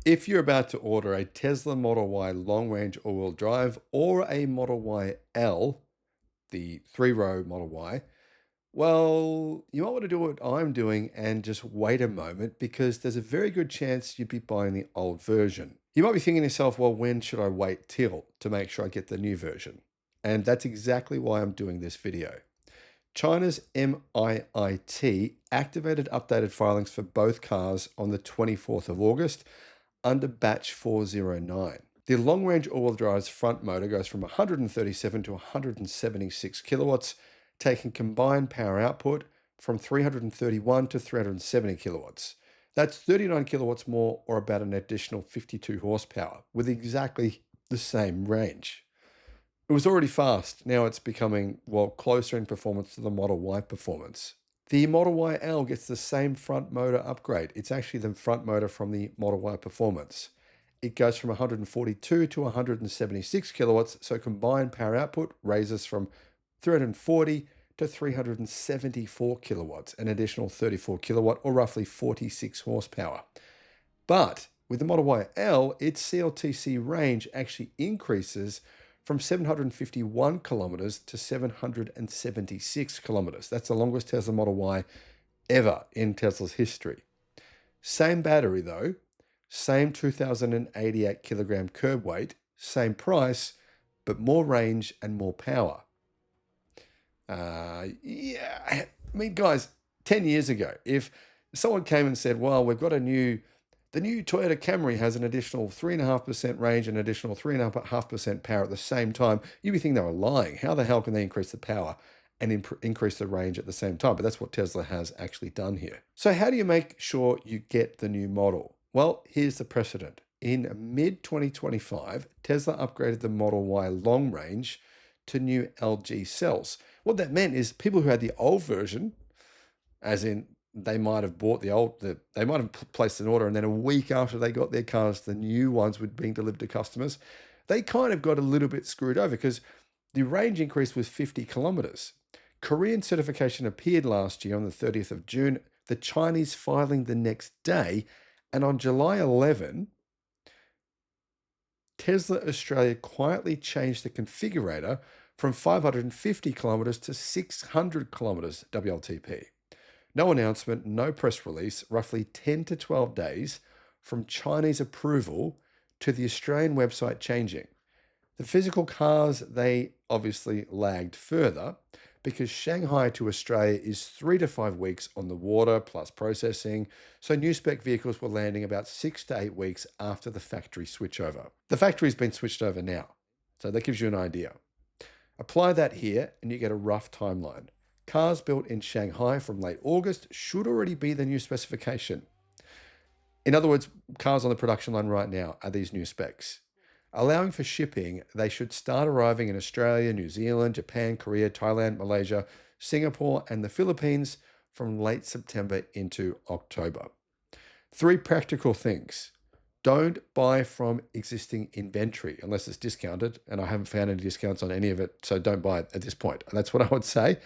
If you're about to order a Tesla Model Y long range all-wheel drive or a Model Y L, the three-row Model Y, well, you might want to do what I'm doing and just wait a moment because there's a very good chance you'd be buying the old version. You might be thinking to yourself, well, when should I wait till to make sure I get the new version? And that's exactly why I'm doing this video. China's MIIT activated updated filings for both cars on the 24th of August under batch 409. The long-range all-wheel drive's front motor goes from 137 to 176 kilowatts, taking combined power output from 331 to 370 kilowatts. That's 39 kilowatts more, or about an additional 52 horsepower, with exactly the same range. It was already fast. Now it's becoming, well, closer in performance to the Model Y performance. The Model Y L gets the same front motor upgrade. It's actually the front motor from the Model Y Performance. It goes from 142 to 176 kilowatts, so combined power output raises from 340 to 374 kilowatts, an additional 34 kilowatt, or roughly 46 horsepower. But with the Model Y L, its CLTC range actually increases from 751 kilometers to 776 kilometers. That's the longest Tesla Model Y ever in Tesla's history. Same battery though, same 2088 kilogram curb weight, same price, but more range and more power. I mean, guys, 10 years ago, if someone came and said, well, we've got the new Toyota Camry has an additional 3.5% range and an additional 3.5% power at the same time, you'd be thinking they were lying. How the hell can they increase the power and increase the range at the same time? But that's what Tesla has actually done here. So how do you make sure you get the new model? Well, here's the precedent. In mid-2025, Tesla upgraded the Model Y long range to new LG cells. What that meant is people who had the old version, as in they might have bought they might have placed an order, and then a week after they got their cars, the new ones were being delivered to customers. They kind of got a little bit screwed over because the range increase was 50 kilometers. Korean certification appeared last year on the 30th of June, the Chinese filing the next day, and on July 11, Tesla Australia quietly changed the configurator from 550 kilometers to 600 kilometers WLTP. No announcement, no press release, roughly 10 to 12 days from Chinese approval to the Australian website changing. The physical cars, they obviously lagged further because Shanghai to Australia is 3 to 5 weeks on the water plus processing. So new spec vehicles were landing about 6 to 8 weeks after the factory switchover. The factory's been switched over now, so that gives you an idea. Apply that here and you get a rough timeline. Cars built in Shanghai from late August should already be the new specification. In other words, cars on the production line right now are these new specs. Allowing for shipping, they should start arriving in Australia, New Zealand, Japan, Korea, Thailand, Malaysia, Singapore, and the Philippines from late September into October. 3 practical things. Don't buy from existing inventory unless it's discounted, and I haven't found any discounts on any of it, so don't buy it at this point. And that's what I would say,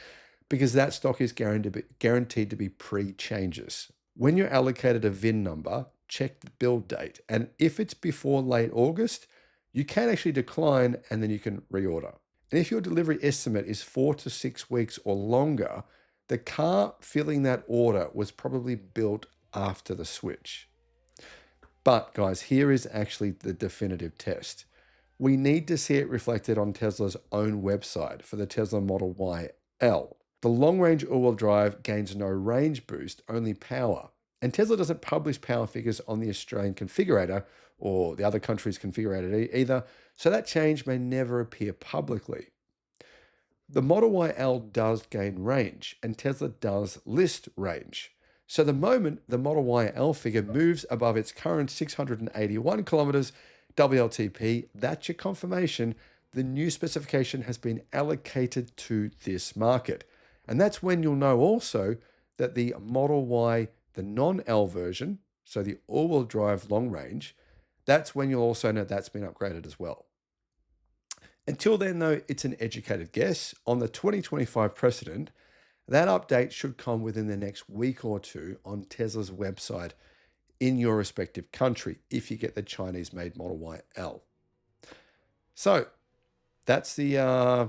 because that stock is guaranteed to be pre-changes. When you're allocated a VIN number, check the build date, and if it's before late August, you can actually decline and then you can reorder. And if your delivery estimate is 4 to 6 weeks or longer, the car filling that order was probably built after the switch. But guys, here is actually the definitive test. We need to see it reflected on Tesla's own website for the Tesla Model Y L. The long-range all-wheel drive gains no range boost, only power. And Tesla doesn't publish power figures on the Australian configurator or the other country's configurator either, so that change may never appear publicly. The Model Y L does gain range, and Tesla does list range. So the moment the Model Y L figure moves above its current 681 kilometers WLTP, that's your confirmation the new specification has been allocated to this market. And that's when you'll know also that the Model Y, the non-L version, so the all-wheel drive long range, that's when you'll also know that's been upgraded as well. Until then, though, it's an educated guess. On the 2025 precedent, that update should come within the next week or two on Tesla's website in your respective country if you get the Chinese made Model Y L. So that's the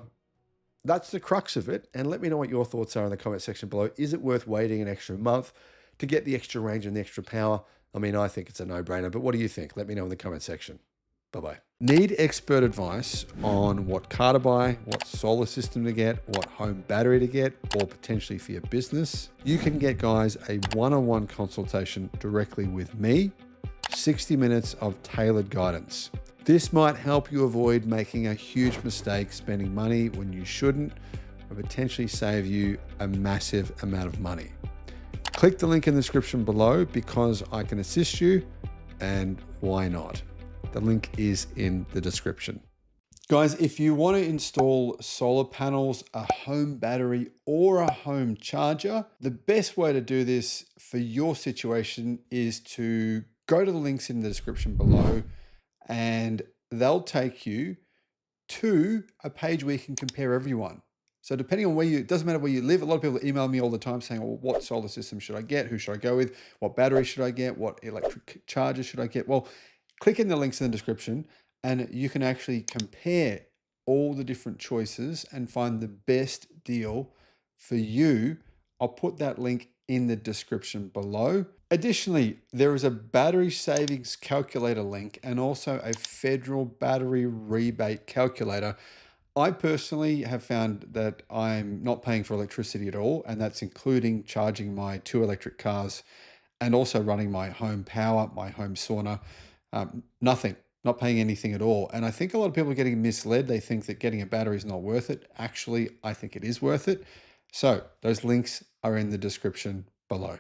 crux of it. And let me know what your thoughts are in the comment section below. Is it worth waiting an extra month to get the extra range and the extra power? I mean, I think it's a no-brainer, but what do you think? Let me know in the comment section. Bye-bye. Need expert advice on what car to buy, what solar system to get, what home battery to get, or potentially for your business? You can get, guys, a one-on-one consultation directly with me, 60 minutes of tailored guidance. This might help you avoid making a huge mistake spending money when you shouldn't, or potentially save you a massive amount of money. Click the link in the description below because I can assist you, and why not? The link is in the description. Guys, if you want to install solar panels, a home battery, or a home charger, the best way to do this for your situation is to go to the links in the description below, and they'll take you to a page where you can compare everyone. So depending on it doesn't matter where you live. A lot of people email me all the time saying, well, what solar system should I get? Who should I go with? What battery should I get? What electric charger should I get? Well, click in the links in the description and you can actually compare all the different choices and find the best deal for you. I'll put that link in the description below. Additionally, there is a battery savings calculator link and also a federal battery rebate calculator. I personally have found that I'm not paying for electricity at all, and that's including charging my 2 electric cars and also running my home power, my home sauna. Nothing, not paying anything at all. And I think a lot of people are getting misled. They think that getting a battery is not worth it. Actually, I think it is worth it. So those links are in the description below.